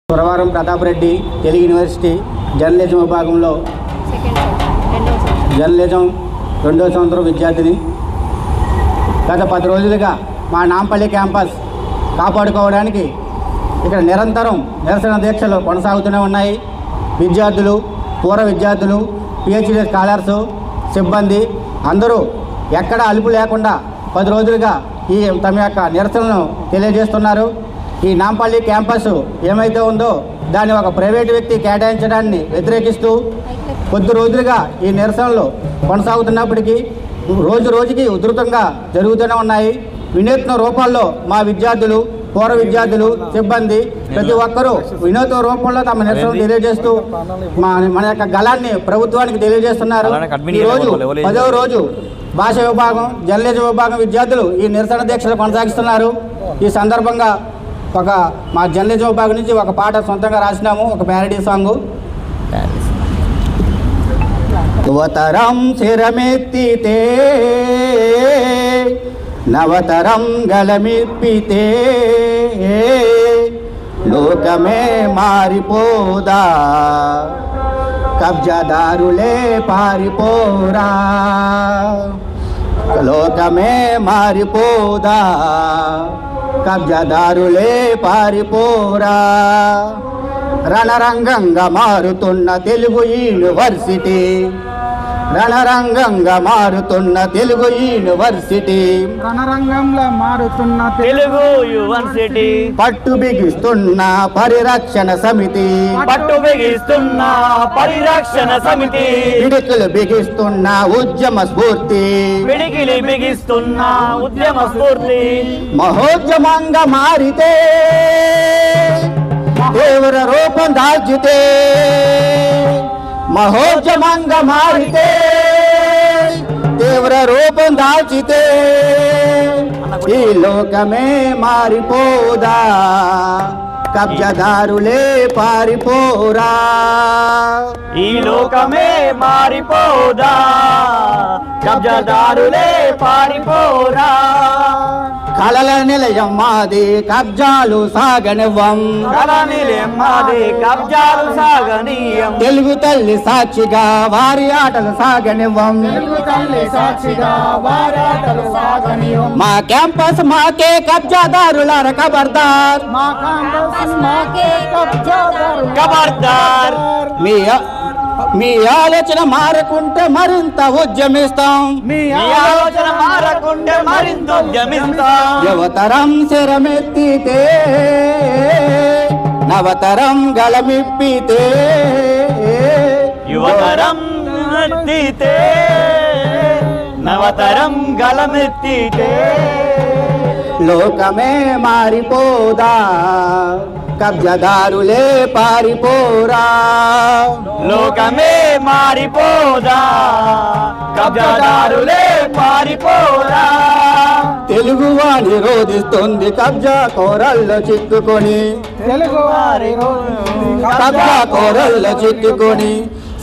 Suravaram Pratap Reddy Telugu university journalism విభాగంలో journalism 2వ సంవత్సరం విద్యార్థిని. గత 10 రోజులుగా మా నాంపల్లి క్యాంపస్ కాపాడుకోవడానికి ఇక్కడ నిరంతరం నిరసన దీక్షలు కొనసాగుతూనే ఉన్నాయి. విద్యార్థులు, పూర్వ విద్యార్థులు, పిహెచ్డి స్కాలర్సు, సిబ్బంది అందరూ ఎక్కడ అలుపు లేకుండా 10 రోజులుగా ఈ తమ యొక్క నిరసనను తెలియజేస్తున్నారు. ఈ నాంపల్లి క్యాంపస్ ఏమైతే ఉందో దాన్ని ఒక ప్రైవేటు వ్యక్తి కేటాయించడాన్ని వ్యతిరేకిస్తూ కొద్ది రోజులుగా ఈ నిరసనలు కొనసాగుతున్నప్పటికీ రోజు రోజుకి ఉధృతంగా జరుగుతూనే ఉన్నాయి. వినూత్న రూపాల్లో మా విద్యార్థులు, పూర్వ విద్యార్థులు, సిబ్బంది ప్రతి ఒక్కరూ వినూత్న రూపంలో తమ నిరసన తెలియజేస్తూ మన యొక్క గళాన్ని ప్రభుత్వానికి తెలియజేస్తున్నారు. ఈరోజు 10వ రోజు భాష విభాగం, జర్నలిజం విభాగం విద్యార్థులు ఈ నిరసన దీక్షలు కొనసాగిస్తున్నారు. ఈ సందర్భంగా మా జర్నలిజం విభాగం నుంచి ఒక పాట సొంతంగా రాసినాము, ఒక ప్యారడీ సాంగు. యువతరం శిరమెత్తితే నవతరం గళమిప్పితే లోకమే మారిపోదా, కబ్జాదారులే పారిపోరా, లోకమే మారిపోదా, కబ్జాదారులే పారిపోరా. రణరంగంగా మారుతున్న తెలుగు యూనివర్సిటీ, రణరంగంగా మారుతున్న తెలుగు యూనివర్సిటీ, రణరంగంలో మారుతున్న తెలుగు యూనివర్సిటీ, పట్టు బిగిస్తున్న పరిరక్షణ సమితి, పట్టు బిగిస్తున్న పరిరక్షణ సమితి, పిడికిలు బిగిస్తున్న ఉద్యమ స్ఫూర్తి, పిడికిలి బిగిస్తున్న ఉద్యమ స్ఫూర్తి, మహోద్యమంగా మారితే తీవ్ర రూపం దాల్చితే, మహోద్యమంగా మారితే తీవ్ర రూపం దాల్చితే ఈ లోకమే మారిపోదా, కబ్జాదారులే పారిపోరా, ఈ లోకమే మారిపోదా, కబ్జాదారులే పారిపోరా. కళల నిలయం మాది కబ్జాలు సాగనివ్వం, కళ నిలయం మాది కబ్జాలు సాగనీయం, తెలుగు తల్లి సాక్షిగా వారి ఆటలు సాగనివ్వం, తెలుగు తల్లి సాక్షిగా వారాటలు సాగనీయం. మా క్యాంపస్ మాకే కబ్జాదారులార ఖబర్దార్, మా కాంపస్ మాకే కబ్జాదారులు ఖబర్దార్. మీ ఆలోచన మారకుంటే మరింత ఉద్యమిస్తాం, మీ ఈ ఆలోచన మారకుంటే మరింత ఉద్యమిస్తాం. యువతరం శిరమెత్తితే నవతరం గళమిప్పితే, యువతరం ఎత్తితే నవతరం గళమెత్తితే లోకమే మారిపోదా, కబ్జాదారులే పారిపోరా, లోకమే మారిపోదా, కబ్జాదారులే పారిపోరా. తెలుగువాణి రోధిస్తుంది కబ్జా కోరల్లో చిక్కుకొని, తెలుగు వారి కబ్జా కోరల్లో చిక్కుకొని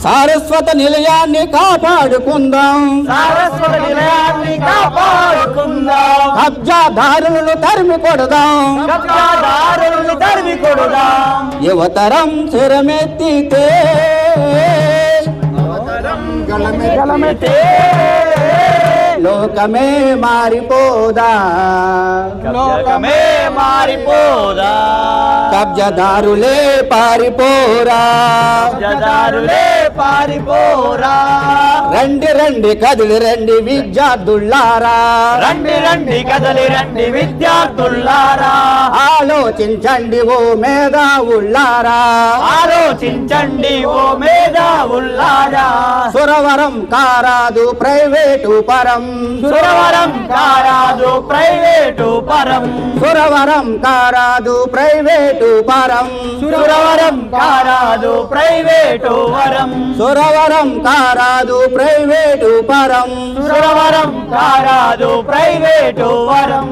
సారస్వత నిలయాన్ని కాపాడుకుందాం, సారస్వత నిలయాన్ని కాపాడుకుందాం, కబ్జాదారులను తరిమి కొడదాం, కబ్జాదారులను తరిమి కొడదాం. యువతరం శిరమెత్తితే గళమెత్తితే లోకమే మారిపోదా, లోకమే మారిపోదా, కబ్జాదారులే పారిపోరా, కబ్జాదారులే పారిపోరా. రండి రండి కదిలి రండి విద్యార్థులారా, రండి రండి కదలి రండి విద్యార్థులారా, ఆలోచించండి ఓ మేధావులారా, ఆలోచించండి ఓ మేధావులారా. సురవరం కారాదు ప్రైవేటు పరం, సురవరం కారాదు ప్రైవేటు పరం, సురవరం కారాదు ప్రైవేటు పరం, సురవరం కారాదు ప్రైవేటు వరం, సురవరం కారాదు ప్రైవేటు పరం, సురవరం కారాదు ప్రైవేటు వరం.